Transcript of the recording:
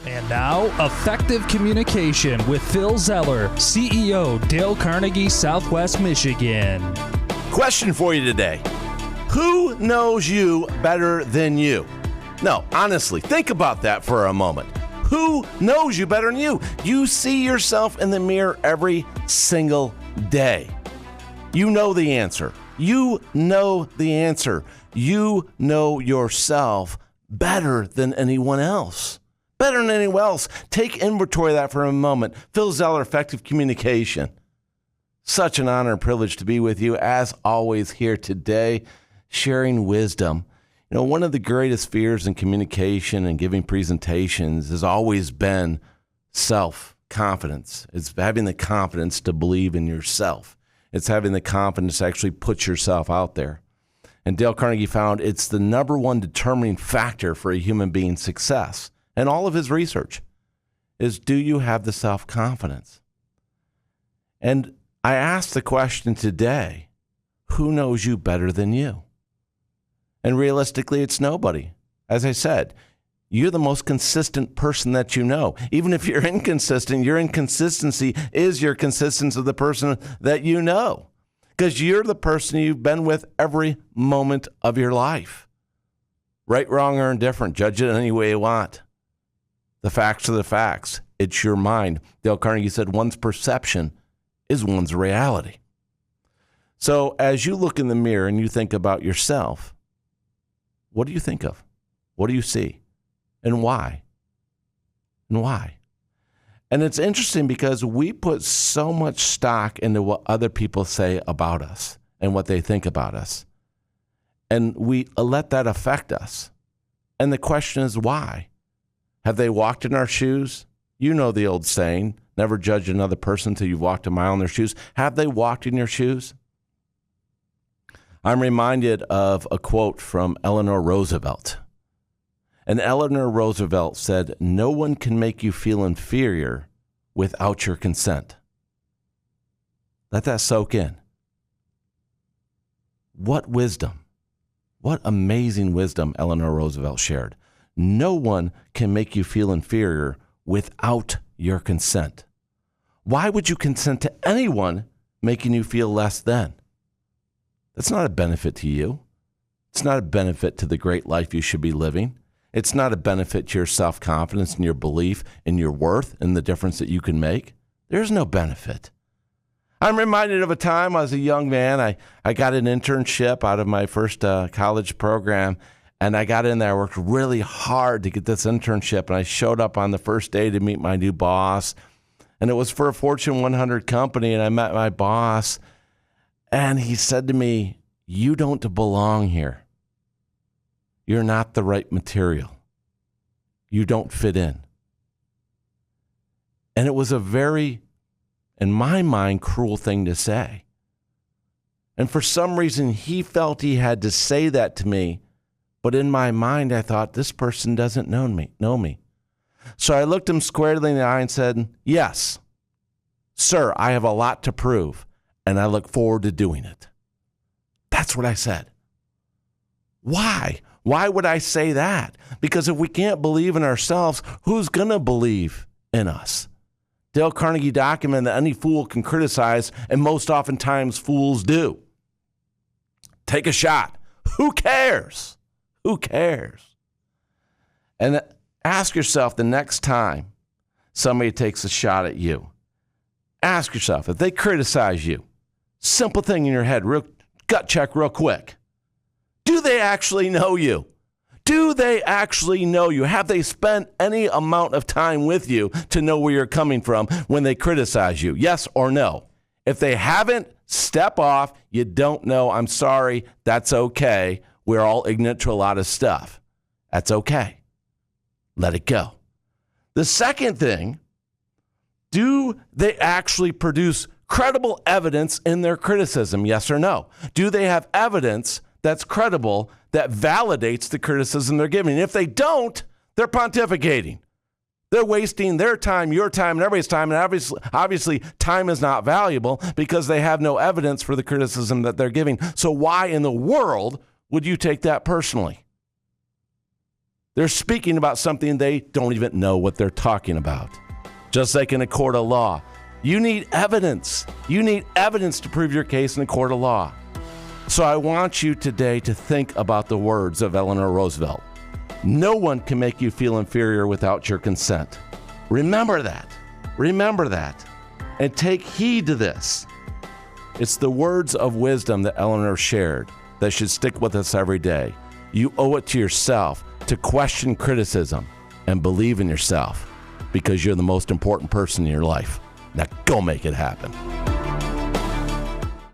And now, Effective Communication with Phil Zeller, CEO, Dale Carnegie, Southwest Michigan. Question for you today. Who knows you better than you? No, honestly, think about that for a moment. Who knows you better than you? You see yourself in the mirror every single day. You know the answer. You know the answer. You know yourself better than anyone else. Better than anyone else. Take inventory of that for a moment. Phil Zeller, Effective Communication. Such an honor and privilege to be with you, as always, here today, sharing wisdom. You know, one of the greatest fears in communication and giving presentations has always been self-confidence. It's having the confidence to believe in yourself. It's having the confidence to actually put yourself out there. And Dale Carnegie found it's the number one determining factor for a human being's success. And all of his research is, do you have the self-confidence? And I asked the question today, who knows you better than you? And realistically, it's nobody. As I said, you're the most consistent person that you know. Even if you're inconsistent, your inconsistency is your consistency of the person that you know. Because you're the person you've been with every moment of your life. Right, wrong, or indifferent. Judge it any way you want. The facts are the facts. It's your mind. Dale Carnegie said one's perception is one's reality. So as you look in the mirror and you think about yourself, what do you think of? What do you see? And why? And why? And it's interesting because we put so much stock into what other people say about us and what they think about us. And we let that affect us. And the question is why? Have they walked in our shoes? You know the old saying, never judge another person until you've walked a mile in their shoes. Have they walked in your shoes? I'm reminded of a quote from Eleanor Roosevelt. And Eleanor Roosevelt said, "No one can make you feel inferior without your consent." Let that soak in. What wisdom. What amazing wisdom Eleanor Roosevelt shared. No one can make you feel inferior without your consent. Why would you consent to anyone making you feel less than? That's not a benefit to you. It's not a benefit to the great life you should be living. It's not a benefit to your self-confidence and your belief in your worth and the difference that you can make. There's no benefit. I'm reminded of a time I was a young man. I got an internship out of my first college program, and I got in there. I worked really hard to get this internship, and I showed up on the first day to meet my new boss. And it was for a Fortune 100 company, and I met my boss, and he said to me, "You don't belong here. You're not the right material. You don't fit in." And it was a very, in my mind, cruel thing to say. And for some reason, he felt he had to say that to me. But in my mind, I thought, this person doesn't know me. So I looked him squarely in the eye and said, "Yes, sir, I have a lot to prove, and I look forward to doing it." That's what I said. Why? Why would I say that? Because if we can't believe in ourselves, who's going to believe in us? Dale Carnegie documented that any fool can criticize, and most oftentimes fools do. Take a shot. Who cares? Who cares? And ask yourself the next time somebody takes a shot at you, ask yourself, if they criticize you, simple thing in your head, real gut check real quick. Do they actually know you? Do they actually know you? Have they spent any amount of time with you to know where you're coming from when they criticize you? Yes or no? If they haven't, step off. You don't know. I'm sorry. That's okay. We're all ignorant to a lot of stuff. That's okay. Let it go. The second thing, do they actually produce credible evidence in their criticism? Yes or no? Do they have evidence that's credible that validates the criticism they're giving? If they don't, they're pontificating. They're wasting their time, your time, and everybody's time. And obviously, time is not valuable because they have no evidence for the criticism that they're giving. So why in the world would you take that personally? They're speaking about something they don't even know what they're talking about. Just like in a court of law, you need evidence. You need evidence to prove your case in a court of law. So I want you today to think about the words of Eleanor Roosevelt. No one can make you feel inferior without your consent. Remember that. Remember that. And take heed to this. It's the words of wisdom that Eleanor shared that should stick with us every day. You owe it to yourself to question criticism and believe in yourself because you're the most important person in your life. Now go make it happen.